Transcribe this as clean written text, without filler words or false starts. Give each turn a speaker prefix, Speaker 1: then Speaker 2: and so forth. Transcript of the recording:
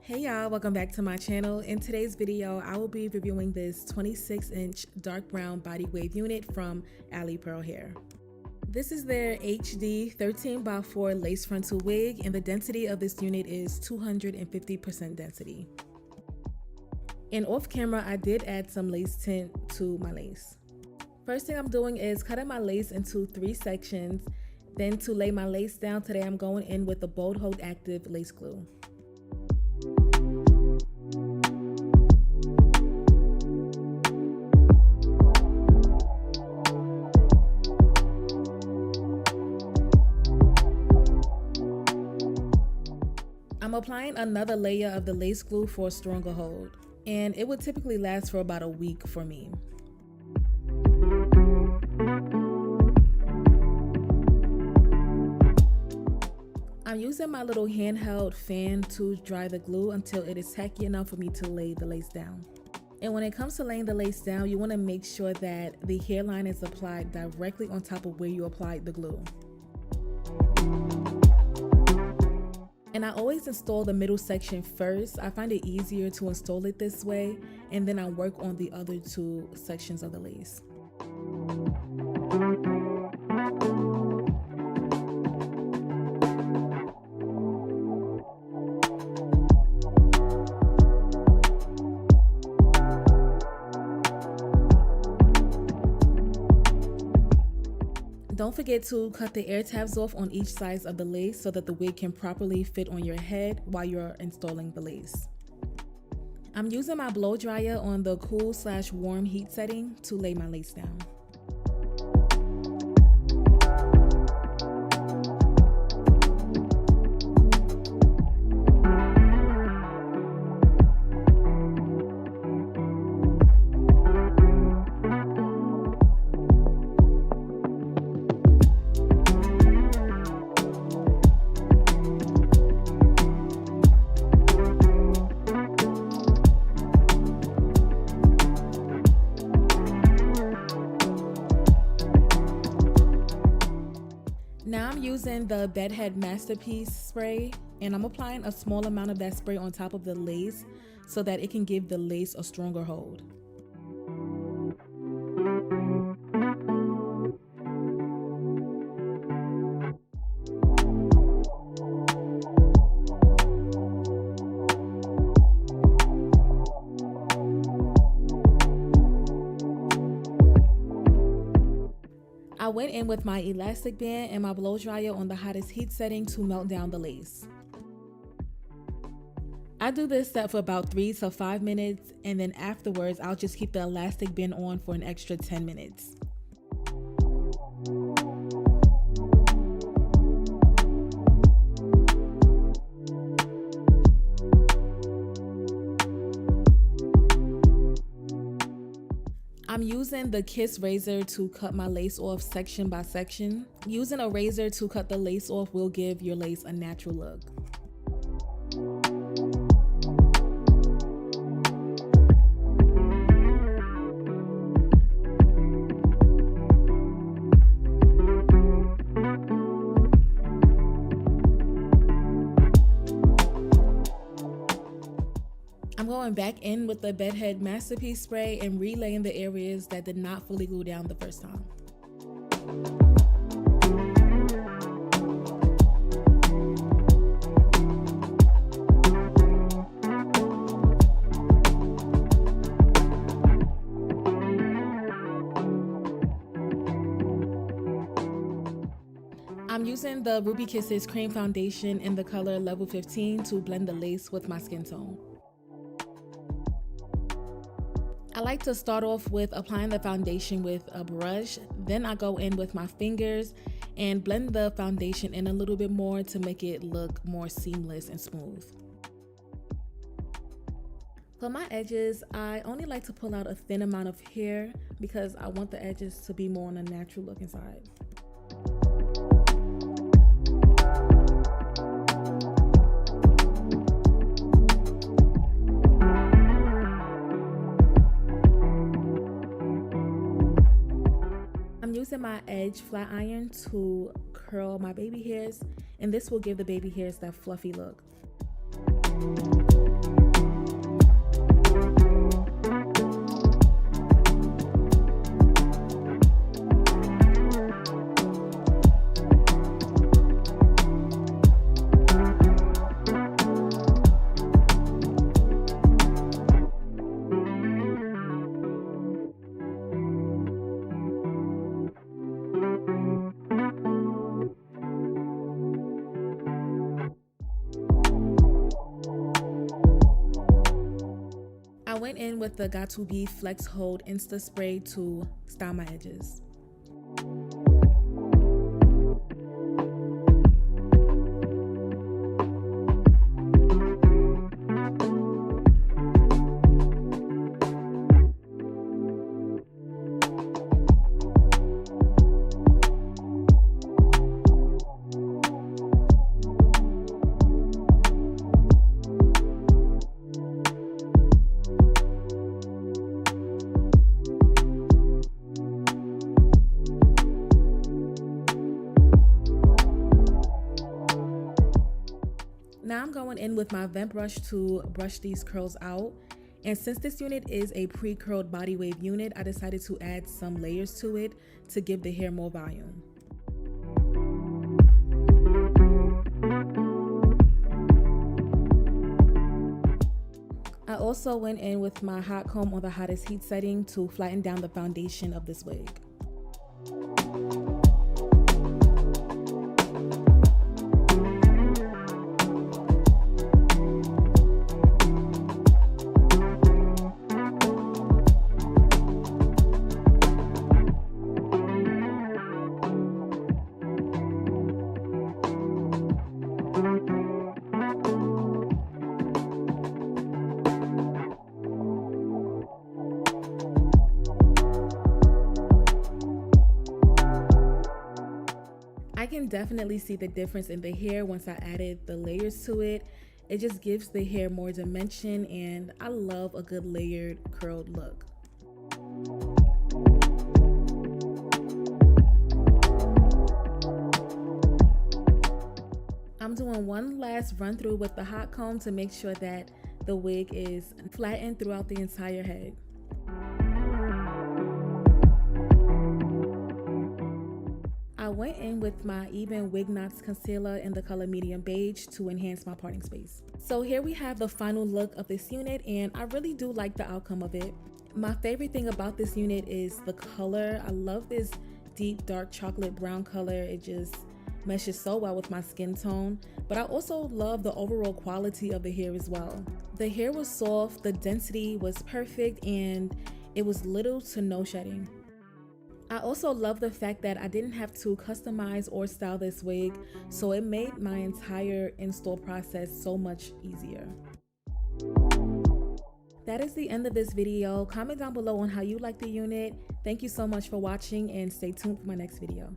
Speaker 1: Hey y'all, welcome back to my channel. In today's video, I will be reviewing this 26-inch dark brown body wave unit from Alipearl hair. This is their HD 13x4 lace frontal wig, and the density of this unit is 250% density. And off camera, I did add some lace tint to my lace. First thing I'm doing is cutting my lace into 3 sections. Then to lay my lace down, today I'm going in with the Bold Hold Active lace glue. I'm applying another layer of the lace glue for a stronger hold, and it would typically last for about a week for me. I'm using my little handheld fan to dry the glue until it is tacky enough for me to lay the lace down. And when it comes to laying the lace down, you want to make sure that the hairline is applied directly on top of where you applied the glue. And I always install the middle section first. I find it easier to install it this way, and then I work on the other 2 sections of the lace. Don't forget to cut the air tabs off on each side of the lace so that the wig can properly fit on your head while you're installing the lace. I'm using my blow dryer on the cool/warm heat setting to lay my lace down. Now I'm using the Bedhead Masterpiece spray, and I'm applying a small amount of that spray on top of the lace so that it can give the lace a stronger hold. I went in with my elastic band and my blow dryer on the hottest heat setting to melt down the lace. I do this step for about 3 to 5 minutes, and then afterwards I'll just keep the elastic band on for an extra 10 minutes. I'm using the Kiss razor to cut my lace off section by section. Using a razor to cut the lace off will give your lace a natural look. I'm going back in with the Bedhead Masterpiece spray and relaying the areas that did not fully glue down the first time. I'm using the Ruby Kisses Cream Foundation in the color Level 15 to blend the lace with my skin tone. I like to start off with applying the foundation with a brush, then I go in with my fingers and blend the foundation in a little bit more to make it look more seamless and smooth. For my edges, I only like to pull out a thin amount of hair because I want the edges to be more on a natural looking side. I'm using my edge flat iron to curl my baby hairs, and this will give the baby hairs that fluffy look. went in with the Got To Be Flex Hold Insta Spray to style my edges. Now I'm going in with my vent brush to brush these curls out. And since this unit is a pre-curled body wave unit, I decided to add some layers to it to give the hair more volume. I also went in with my hot comb on the hottest heat setting to flatten down the foundation of this wig. I can definitely see the difference in the hair once I added the layers to it. It just gives the hair more dimension, and I love a good layered curled look. I'm doing one last run through with the hot comb to make sure that the wig is flattened throughout the entire head. I went in with my Even Wig Knots concealer in the color medium beige to enhance my parting space. So here we have the final look of this unit, and I really do like the outcome of it. My favorite thing about this unit is the color. I love this deep dark chocolate brown color. It just meshes so well with my skin tone, but I also love the overall quality of the hair as well. The hair was soft, the density was perfect, and it was little to no shedding. I also love the fact that I didn't have to customize or style this wig, so it made my entire install process so much easier. That is the end of this video. Comment down below on how you like the unit. Thank you so much for watching, and stay tuned for my next video.